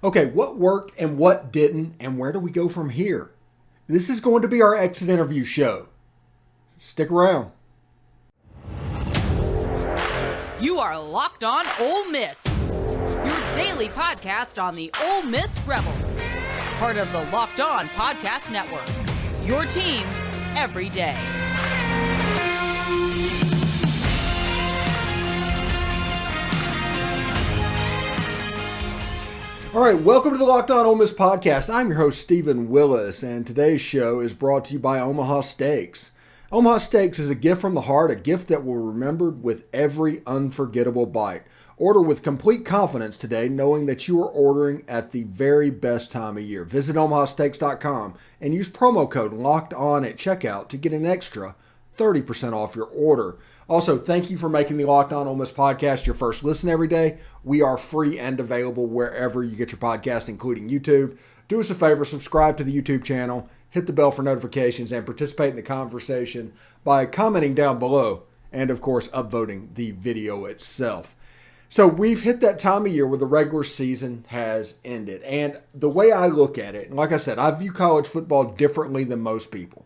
Okay, what worked and what didn't, and where do we go from here? This is going to be our exit interview show. Stick around. You are Locked On Ole Miss, your daily podcast on the Ole Miss Rebels. Part of the Locked On Podcast Network, your team every day. All right, welcome to the Locked On Ole Miss podcast. I'm your host, Stephen Willis, and today's show is brought to you by Omaha Steaks. Omaha Steaks is a gift from the heart, a gift that will be remembered with every unforgettable bite. Order with complete confidence today, knowing that you are ordering at the very best time of year. Visit omahasteaks.com and use promo code LOCKEDON at checkout to get an extra 30% off your order. Also, thank you for making the Locked On Ole Miss podcast your first listen every day. We are free and available wherever you get your podcast, including YouTube. Do us a favor, subscribe to the YouTube channel, hit the bell for notifications, and participate in the conversation by commenting down below and, of course, upvoting the video itself. So we've hit that time of year where the regular season has ended. And the way I look at it, and like I said, I view college football differently than most people.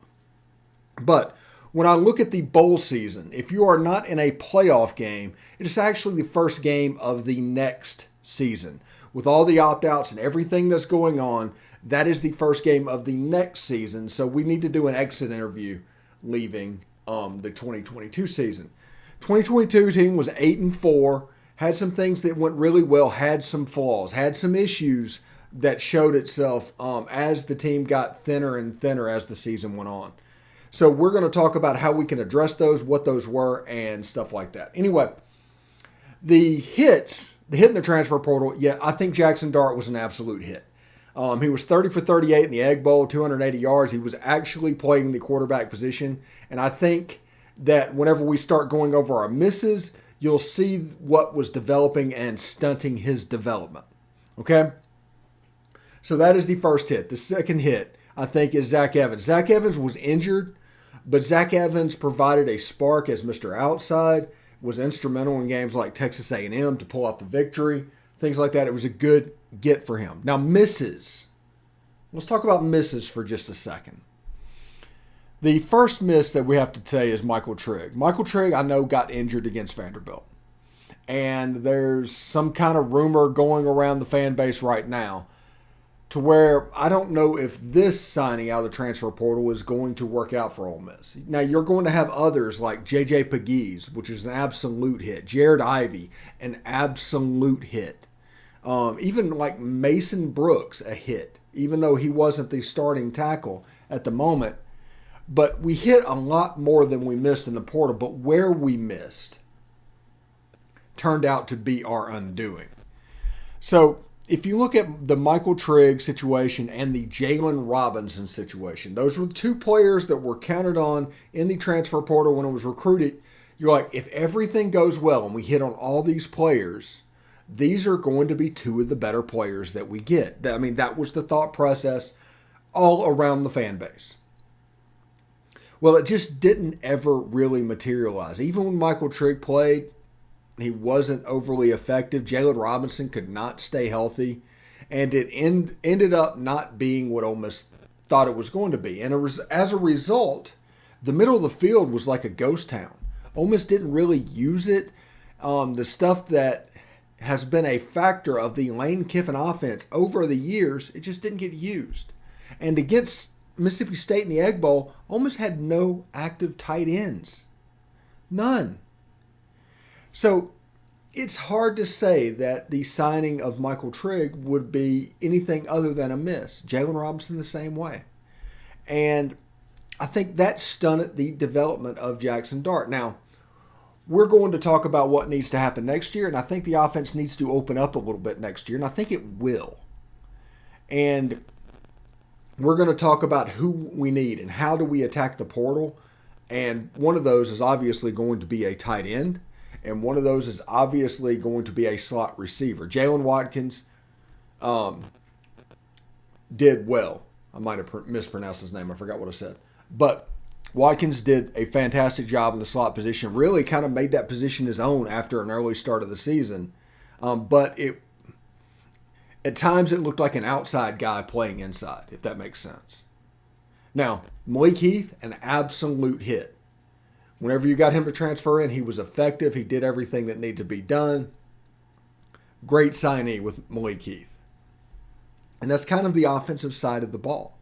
But when I look at the bowl season, if you are not in a playoff game, it is actually the first game of the next season. With all the opt-outs and everything that's going on, that is the first game of the next season. So we need to do an exit interview leaving the 2022 season. 2022 team was 8-4, had some things that went really well, had some flaws, had some issues that showed itself as the team got thinner and thinner as the season went on. So we're going to talk about how we can address those, what those were, and stuff like that. Anyway, the hit in the transfer portal, yeah, I think Jaxson Dart was an absolute hit. He was 30 for 38 in the Egg Bowl, 280 yards. He was actually playing the quarterback position. And I think that whenever we start going over our misses, you'll see what was developing and stunting his development. Okay? So that is the first hit. The second hit, I think, is Zach Evans. Zach Evans was injured, but Zach Evans provided a spark as Mr. Outside, was instrumental in games like Texas A&M to pull out the victory, things like that. It was a good get for him. Now, misses. Let's talk about misses for just a second. The first miss that we have to say is Michael Trigg. Michael Trigg, I know, got injured against Vanderbilt. And there's some kind of rumor going around the fan base right now to where I don't know if this signing out of the transfer portal is going to work out for Ole Miss. Now, you're going to have others like J.J. Pegues, which is an absolute hit. Jared Ivey, an absolute hit. Even like Mason Brooks, a hit, even though he wasn't the starting tackle at the moment. But we hit a lot more than we missed in the portal. But where we missed turned out to be our undoing. So if you look at the Michael Trigg situation and the Jaylon Robinson situation, those were the two players that were counted on in the transfer portal when it was recruited. You're like, if everything goes well and we hit on all these players, these are going to be two of the better players that we get. I mean, that was the thought process all around the fan base. Well, it just didn't ever really materialize. Even when Michael Trigg played, he wasn't overly effective. Jaylon Robinson could not stay healthy. And it ended up not being what Ole Miss thought it was going to be. And as a result, the middle of the field was like a ghost town. Ole Miss didn't really use it. The stuff that has been a factor of the Lane Kiffin offense over the years, it just didn't get used. And against Mississippi State in the Egg Bowl, Ole Miss had no active tight ends. None. So it's hard to say that the signing of Michael Trigg would be anything other than a miss. Jaylon Robinson the same way. And I think that stunted the development of Jaxson Dart. Now, we're going to talk about what needs to happen next year, and I think the offense needs to open up a little bit next year, and I think it will. And we're going to talk about who we need and how do we attack the portal. And one of those is obviously going to be a tight end. And one of those is obviously going to be a slot receiver. Jalen Watkins did well. I might have mispronounced his name. I forgot what I said. But Watkins did a fantastic job in the slot position. Really kind of made that position his own after an early start of the season. But At times it looked like an outside guy playing inside, if that makes sense. Now, Malik Heath, an absolute hit. Whenever you got him to transfer in, he was effective. He did everything that needed to be done. Great signee with Malik Heath. And that's kind of the offensive side of the ball.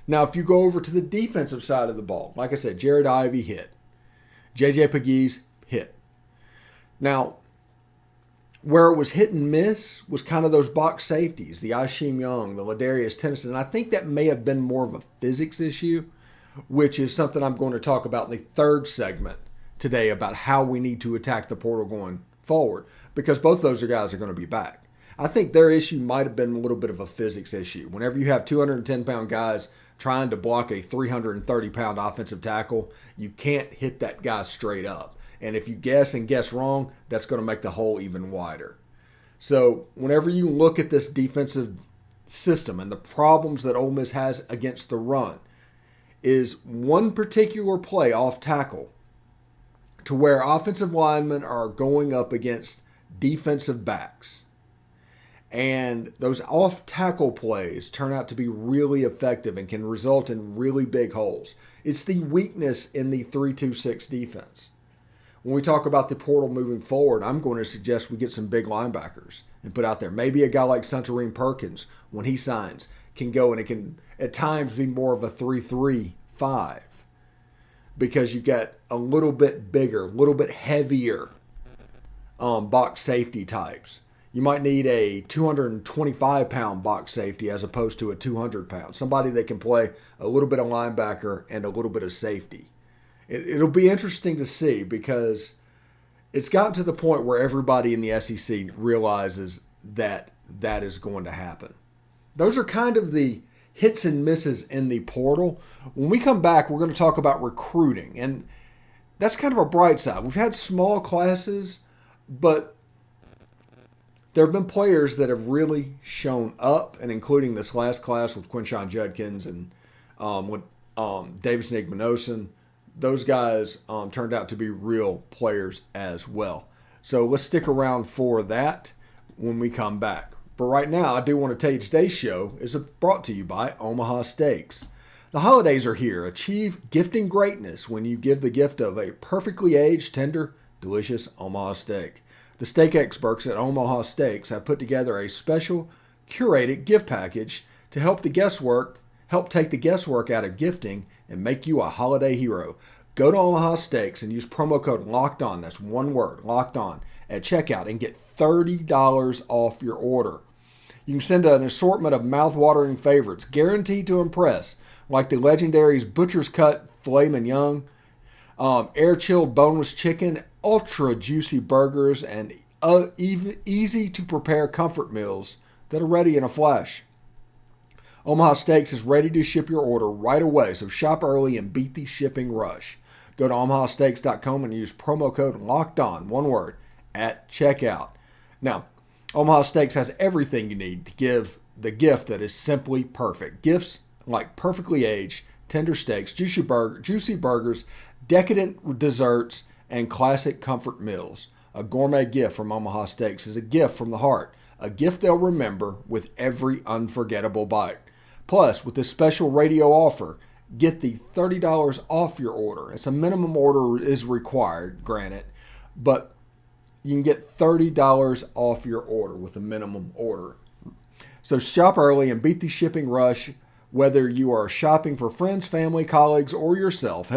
Now, if you go over to the defensive side of the ball, like I said, Jared Ivey hit. J.J. Pegues hit. Now, where it was hit and miss was kind of those box safeties, the Isheem Young, the Ladarrius, Tennison. And I think that may have been more of a physics issue, which is something I'm going to talk about in the third segment today about how we need to attack the portal going forward, because both those guys are going to be back. I think their issue might have been a little bit of a physics issue. Whenever you have 210-pound guys trying to block a 330-pound offensive tackle, you can't hit that guy straight up. And if you guess wrong, that's going to make the hole even wider. So whenever you look at this defensive system and the problems that Ole Miss has against the run, is one particular play off tackle to where offensive linemen are going up against defensive backs. And those off tackle plays turn out to be really effective and can result in really big holes. It's the weakness in the 3-2-6 defense. When we talk about the portal moving forward, I'm going to suggest we get some big linebackers and put out there. Maybe a guy like Suntarine Perkins, when he signs, can go and it can at times be more of a 3-3-5 because you get a little bit bigger, a little bit heavier box safety types. You might need a 225-pound box safety as opposed to a 200-pound. Somebody that can play a little bit of linebacker and a little bit of safety. It'll be interesting to see because it's gotten to the point where everybody in the SEC realizes that that is going to happen. Those are kind of the hits and misses in the portal. When we come back, we're going to talk about recruiting, and that's kind of a bright side. We've had small classes, but there have been players that have really shown up, and including this last class with Quinshon Judkins and with Davidson, Igbinosun. Those guys turned out to be real players as well. So let's stick around for that when we come back. But right now, I do want to tell you today's show is brought to you by Omaha Steaks. The holidays are here. Achieve gifting greatness when you give the gift of a perfectly aged, tender, delicious Omaha steak. The steak experts at Omaha Steaks have put together a special curated gift package to help take the guesswork out of gifting and make you a holiday hero. Go to Omaha Steaks and use promo code LOCKEDON, that's one word, LOCKED ON, at checkout and get $30 off your order. You can send an assortment of mouth-watering favorites guaranteed to impress, like the legendary's Butcher's Cut Filet Mignon, air-chilled boneless chicken, ultra-juicy burgers, and easy-to-prepare comfort meals that are ready in a flash. Omaha Steaks is ready to ship your order right away, so shop early and beat the shipping rush. Go to omahasteaks.com and use promo code LOCKEDON, one word, at checkout. Now, Omaha Steaks has everything you need to give the gift that is simply perfect. Gifts like perfectly aged, tender steaks, juicy burgers, decadent desserts, and classic comfort meals. A gourmet gift from Omaha Steaks is a gift from the heart, a gift they'll remember with every unforgettable bite. Plus, with this special radio offer, get the $30 off your order. It's a minimum order is required, granted, but you can get $30 off your order with a minimum order. So shop early and beat the shipping rush, whether you are shopping for friends, family, colleagues, or yourself.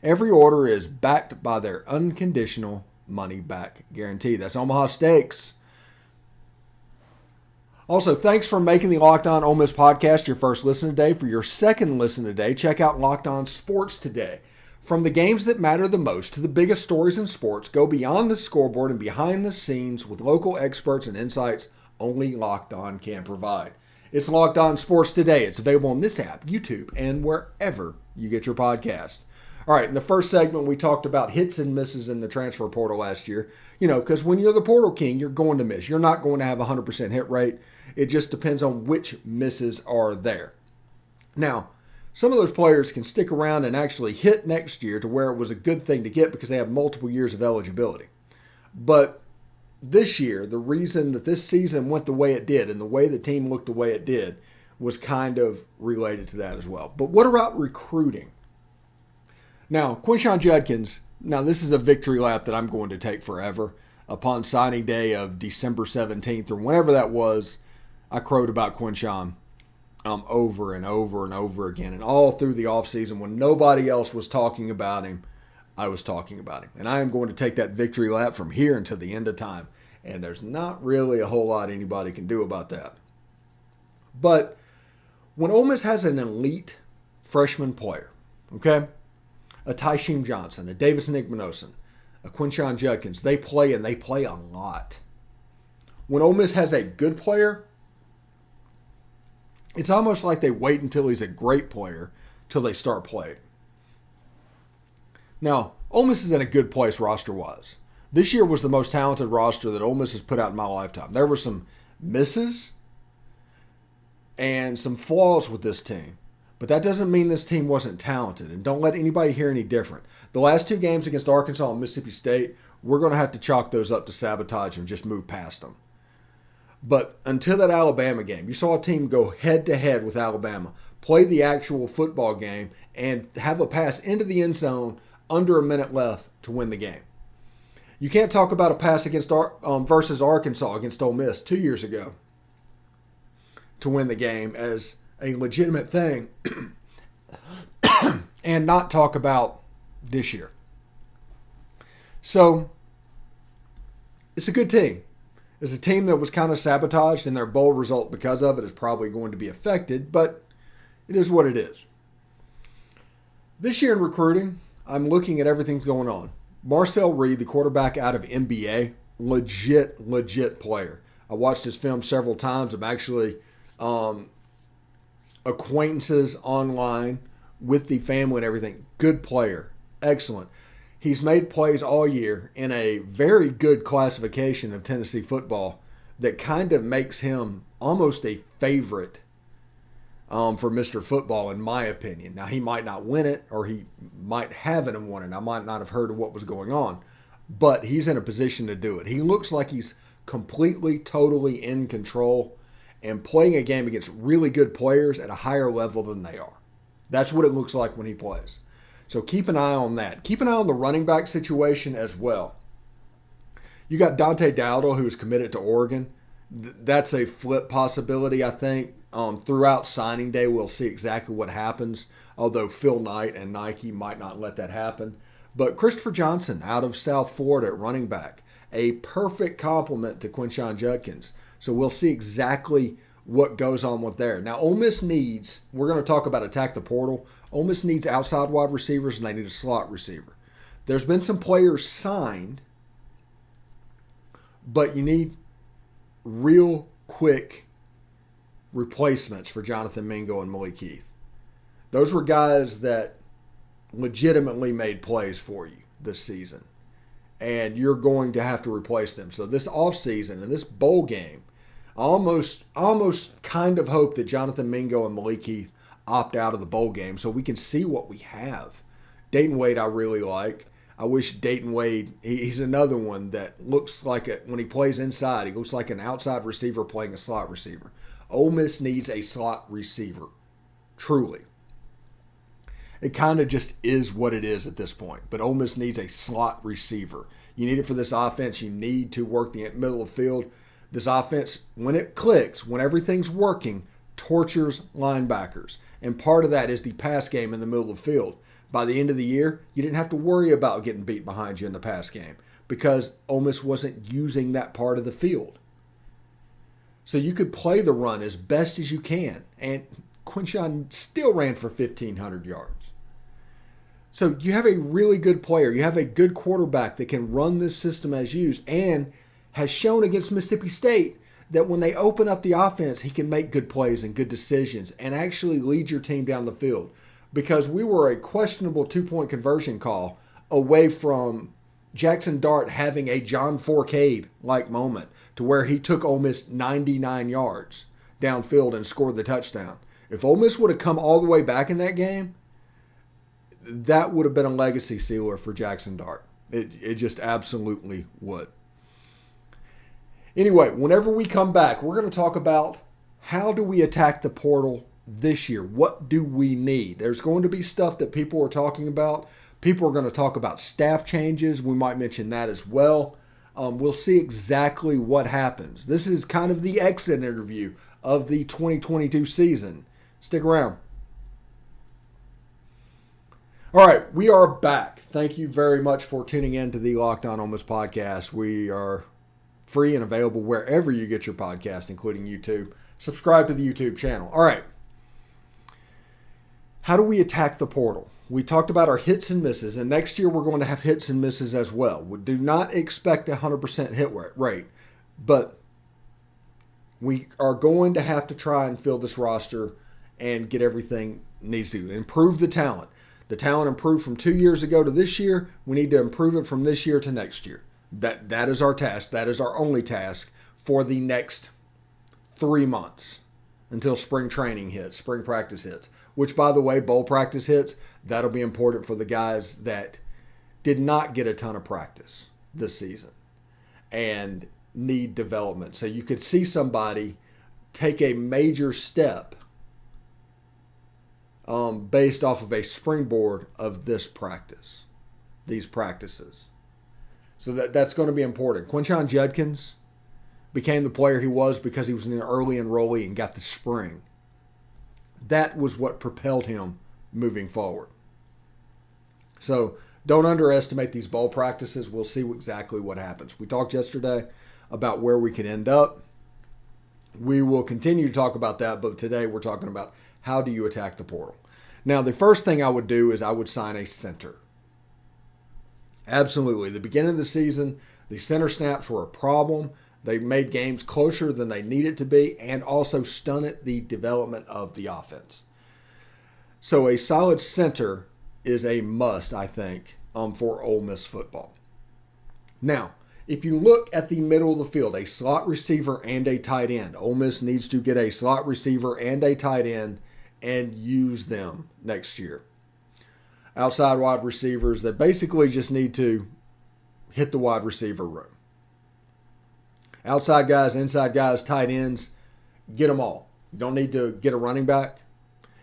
Every order is backed by their unconditional money-back guarantee. That's Omaha Steaks. Also, thanks for making the Locked On Ole Miss podcast your first listen today. For your second listen today, check out Locked On Sports Today. From the games that matter the most to the biggest stories in sports, go beyond the scoreboard and behind the scenes with local experts and insights only Locked On can provide. It's Locked On Sports Today. It's available on this app, YouTube, and wherever you get your podcast. All right, in the first segment, we talked about hits and misses in the transfer portal last year. You know, because when you're the portal king, you're going to miss. You're not going to have a 100% hit rate. It just depends on which misses are there. Now, some of those players can stick around and actually hit next year to where it was a good thing to get because they have multiple years of eligibility. But this year, the reason that this season went the way it did and the way the team looked the way it did was kind of related to that as well. But what about recruiting? Now, Quinshon Judkins, now this is a victory lap that I'm going to take forever. Upon signing day of December 17th or whenever that was, I crowed about Quinshon over and over and over again. And all through the offseason when nobody else was talking about him, I was talking about him. And I am going to take that victory lap from here until the end of time. And there's not really a whole lot anybody can do about that. But when Ole Miss has an elite freshman player, okay, a Tysheem Johnson, a Davidson Igbinosun, a Quinshon Judkins, they play and they play a lot. When Ole Miss has a good player, it's almost like they wait until he's a great player till they start playing. Now, Ole Miss is in a good place roster-wise. This year was the most talented roster that Ole Miss has put out in my lifetime. There were some misses and some flaws with this team. But that doesn't mean this team wasn't talented. And don't let anybody hear any different. The last two games against Arkansas and Mississippi State, we're going to have to chalk those up to sabotage and just move past them. But until that Alabama game, you saw a team go head-to-head with Alabama, play the actual football game, and have a pass into the end zone under a minute left to win the game. You can't talk about a pass against versus Arkansas against Ole Miss 2 years ago to win the game as a legitimate thing and not talk about this year. So it's a good team. It's a team that was kind of sabotaged, and their bowl result because of it is probably going to be affected, but it is what it is. This year in recruiting, I'm looking at everything that's going on. Marcel Reed, the quarterback out of NBA, legit player. I watched his film several times. I'm actually acquaintances online with the family and everything. Good player. Excellent. He's made plays all year in a very good classification of Tennessee football that kind of makes him almost a favorite for Mr. Football, in my opinion. Now, he might not win it, or he might haven't won it. I might not have heard of what was going on, but he's in a position to do it. He looks like he's completely, totally in control and playing a game against really good players at a higher level than they are. That's what it looks like when he plays. So keep an eye on that. Keep an eye on the running back situation as well. You got Dante Dowdle, who's committed to Oregon. That's a flip possibility, I think. Throughout signing day, we'll see exactly what happens, although Phil Knight and Nike might not let that happen. But Christopher Johnson out of South Florida at running back, a perfect complement to Quinshon Judkins. So we'll see exactly what goes on with there. Now, Ole Miss needs, we're going to talk about attack the portal. Ole Miss needs outside wide receivers, and they need a slot receiver. There's been some players signed, but you need real quick replacements for Jonathan Mingo and Malik Heath. Those were guys that legitimately made plays for you this season, and you're going to have to replace them. So this offseason and this bowl game, I almost kind of hope that Jonathan Mingo and Malik Heath opt out of the bowl game so we can see what we have. Dayton Wade I really like. I wish Dayton Wade, he's another one that looks like, when he plays inside, he looks like an outside receiver playing a slot receiver. Ole Miss needs a slot receiver, truly. It kind of just is what it is at this point. But Ole Miss needs a slot receiver. You need it for this offense. You need to work the middle of the field. This offense, when it clicks, when everything's working, tortures linebackers. And part of that is the pass game in the middle of the field. By the end of the year, you didn't have to worry about getting beat behind you in the pass game because Ole Miss wasn't using that part of the field. So you could play the run as best as you can. And Quinshon still ran for 1,500 yards. So you have a really good player. You have a good quarterback that can run this system as used and has shown against Mississippi State that when they open up the offense, he can make good plays and good decisions and actually lead your team down the field. Because we were a questionable two-point conversion call away from Jaxson Dart having a John Fourcade-like moment to where he took Ole Miss 99 yards downfield and scored the touchdown. If Ole Miss would have come all the way back in that game, that would have been a legacy sealer for Jaxson Dart. It just absolutely would. Anyway, whenever we come back, we're going to talk about how do we attack the portal this year? What do we need? There's going to be stuff that people are talking about. People are going to talk about staff changes. We might mention that as well. We'll see exactly what happens. This is kind of the exit interview of the 2022 season. Stick around. All right, we are back. Thank you very much for tuning in to the Locked On Ole Miss podcast. We are free and available wherever you get your podcast, including YouTube. Subscribe to the YouTube channel. All right. How do we attack the portal? We talked about our hits and misses, and next year we're going to have hits and misses as well. We do not expect a 100% hit rate, but we are going to have to try and fill this roster and get everything needs to improve the talent. The talent improved from 2 years ago to this year. We need to improve it from this year to next year. That is our task. That is our only task for the next 3 months until spring training hits, spring practice hits. Which, by the way, bowl practice hits, that'll be important for the guys that did not get a ton of practice this season and need development. So you could see somebody take a major step based off of a springboard of these practices. So that's going to be important. Quinshon Judkins became the player he was because he was an early enrollee and got the spring. That was what propelled him moving forward. So don't underestimate these bowl practices. We'll see exactly what happens. We talked yesterday about where we could end up. We will continue to talk about that, but today we're talking about how do you attack the portal. Now, the first thing I would do is I would sign a center. Absolutely. The beginning of the season, the center snaps were a problem. They made games closer than they needed to be and also stunted the development of the offense. So a solid center is a must, I think, for Ole Miss football. Now, if you look at the middle of the field, a slot receiver and a tight end, Ole Miss needs to get a slot receiver and a tight end and use them next year. Outside wide receivers that basically just need to hit the wide receiver room. Outside guys, inside guys, tight ends, get them all. You don't need to get a running back.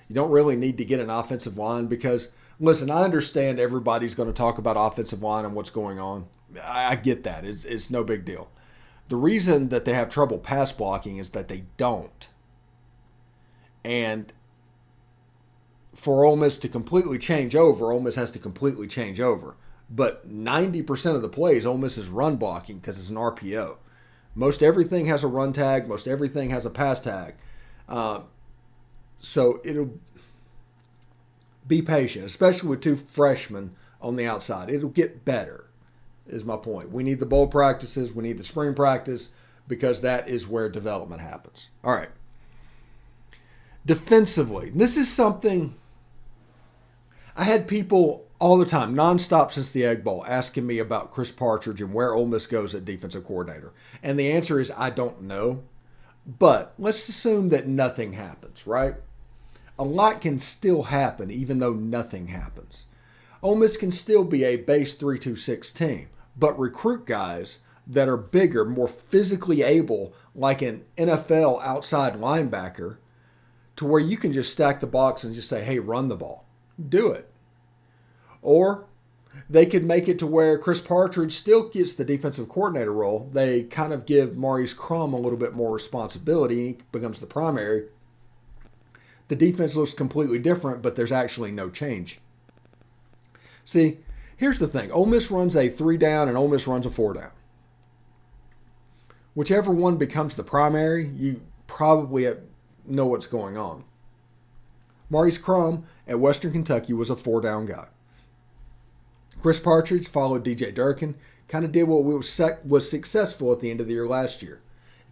You don't really need to get an offensive line because, listen, I understand everybody's going to talk about offensive line and what's going on. I get that. It's no big deal. The reason that they have trouble pass blocking is that they don't. And for Ole Miss to completely change over, Ole Miss has to completely change over. But 90% of the plays, Ole Miss is run blocking because it's an RPO. Most everything has a run tag. Most everything has a pass tag. So it'll be patient, especially with two freshmen on the outside. It'll get better, is my point. We need the bowl practices. We need the spring practice because that is where development happens. All right. Defensively, this is something I had people all the time, nonstop since the Egg Bowl, asking me about Chris Partridge and where Ole Miss goes at defensive coordinator. And the answer is I don't know. But let's assume that nothing happens, right? A lot can still happen even though nothing happens. Ole Miss can still be a base 3-2-6 team, but recruit guys that are bigger, more physically able, like an NFL outside linebacker, to where you can just stack the box and just say, hey, run the ball. Do it. Or they could make it to where Chris Partridge still gets the defensive coordinator role. They kind of give Maurice Crum a little bit more responsibility. He becomes the primary. The defense looks completely different, but there's actually no change. See, here's the thing. Ole Miss runs a 3-down and Ole Miss runs a 4-down. Whichever one becomes the primary, you probably know what's going on. Maurice Crum at Western Kentucky was a 4-down guy. Chris Partridge followed DJ Durkin, kind of did what was successful at the end of the year last year.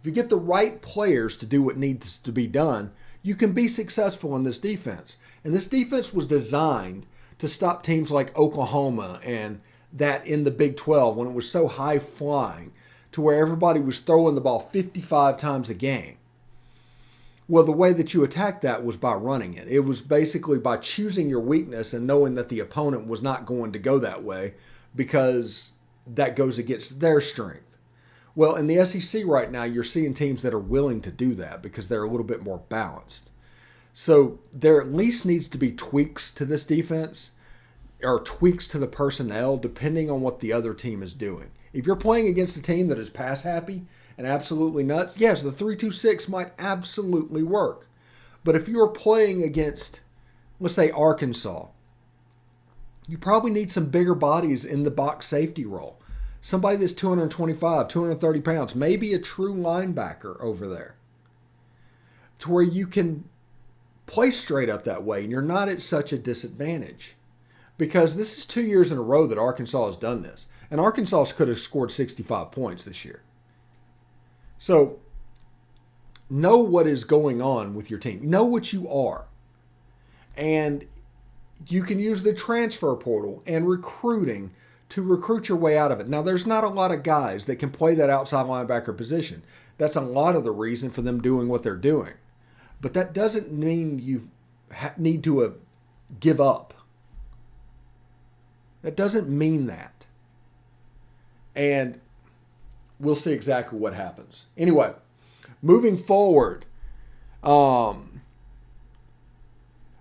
If you get the right players to do what needs to be done, you can be successful in this defense. And this defense was designed to stop teams like Oklahoma and that in the Big 12 when it was so high flying to where everybody was throwing the ball 55 times a game. Well, the way that you attacked that was by running it. It was basically by choosing your weakness and knowing that the opponent was not going to go that way because that goes against their strength. Well, in the SEC right now, you're seeing teams that are willing to do that because they're a little bit more balanced. So there at least needs to be tweaks to this defense or tweaks to the personnel depending on what the other team is doing. If you're playing against a team that is pass happy and absolutely nuts, yes, the 3-2-6 might absolutely work. But if you're playing against, let's say, Arkansas, you probably need some bigger bodies in the box safety role. Somebody that's 225, 230 pounds, maybe a true linebacker over there, to where you can play straight up that way and you're not at such a disadvantage. Because this is 2 years in a row that Arkansas has done this. And Arkansas could have scored 65 points this year. So know what is going on with your team. Know what you are. And you can use the transfer portal and recruiting to recruit your way out of it. Now, there's not a lot of guys that can play that outside linebacker position. That's a lot of the reason for them doing what they're doing. But that doesn't mean you need to give up. That doesn't mean that. And we'll see exactly what happens. Anyway, moving forward, Mike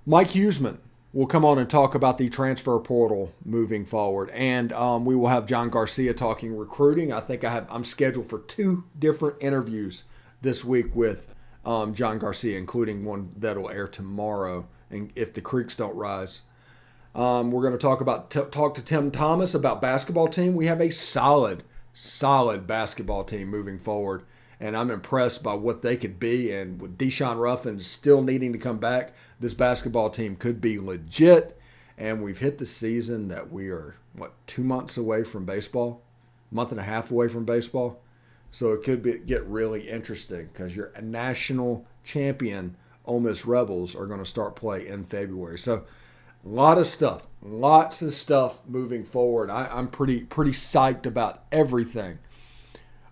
Huesmann will come on and talk about the transfer portal moving forward. And we will have John Garcia talking recruiting. I think I'm scheduled for 2 different interviews this week with John Garcia, including one that'll air tomorrow, and if the creeks don't rise. We're going to talk to Tim Thomas about basketball team. We have a solid basketball team moving forward, and I'm impressed by what they could be. And with Deshaun Ruffin still needing to come back, this basketball team could be legit. And we've hit the season that we are, 2 months away from baseball, month and a half away from baseball. So it could get really interesting because your national champion Ole Miss Rebels are going to start play in February. So lots of stuff moving forward. I'm pretty psyched about everything.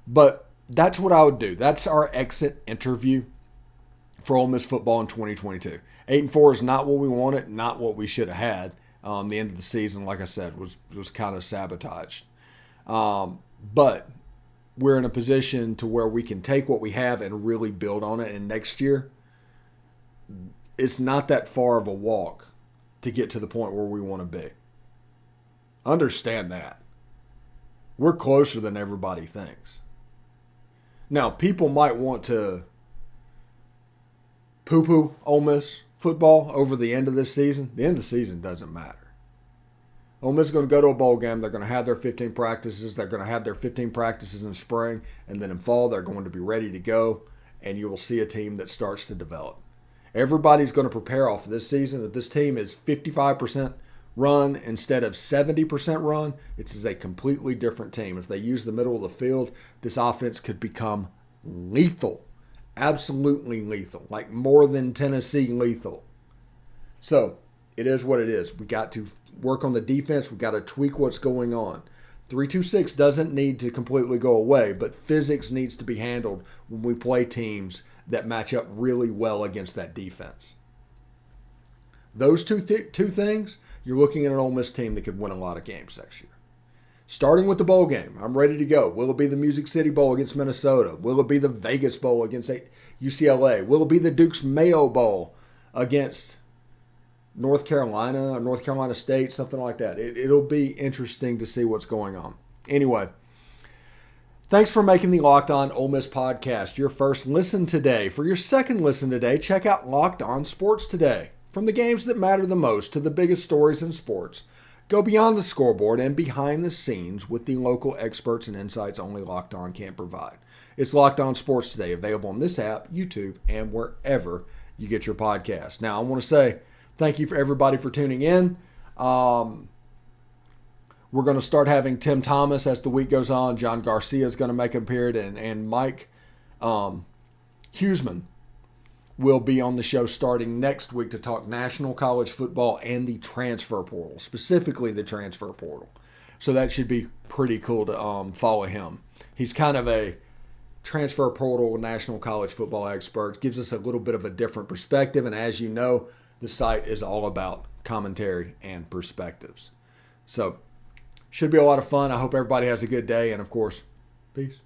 But that's what I would do. That's our exit interview for Ole Miss football in 2022. 8-4 is not what we wanted, not what we should have had. The end of the season, like I said, was kind of sabotaged. But we're in a position to where we can take what we have and really build on it. And next year, it's not that far of a walk to get to the point where we want to be. Understand that. We're closer than everybody thinks. Now, people might want to poo-poo Ole Miss football over the end of this season. The end of the season doesn't matter. Ole Miss is going to go to a bowl game. They're going to have their 15 practices. They're going to have their 15 practices in spring. And then in fall, they're going to be ready to go. And you will see a team that starts to develop. Everybody's going to prepare off of this season. If this team is 55% run instead of 70% run, it is a completely different team. If they use the middle of the field, this offense could become lethal. Absolutely lethal. Like more than Tennessee lethal. So, it is what it is. We got to work on the defense. We got to tweak what's going on. 3-2-6 doesn't need to completely go away, but physics needs to be handled when we play teams that match up really well against that defense. Those two things, you're looking at an Ole Miss team that could win a lot of games next year. Starting with the bowl game, I'm ready to go. Will it be the Music City Bowl against Minnesota? Will it be the Vegas Bowl against UCLA? Will it be the Duke's Mayo Bowl against North Carolina or North Carolina State, something like that? It'll be interesting to see what's going on. Anyway, thanks for making the Locked On Ole Miss podcast your first listen today. For your second listen today, check out Locked On Sports Today. From the games that matter the most to the biggest stories in sports, go beyond the scoreboard and behind the scenes with the local experts and insights only Locked On can provide. It's Locked On Sports Today, available on this app, YouTube, and wherever you get your podcast. Now, I want to say thank you for everybody for tuning in. We're going to start having Tim Thomas as the week goes on. John Garcia is going to make an appearance, and Mike Huesmann will be on the show starting next week to talk national college football and the transfer portal, specifically the transfer portal. So that should be pretty cool to follow him. He's kind of a transfer portal national college football expert, gives us a little bit of a different perspective, and as you know, the site is all about commentary and perspectives. So should be a lot of fun. I hope everybody has a good day, and of course, peace.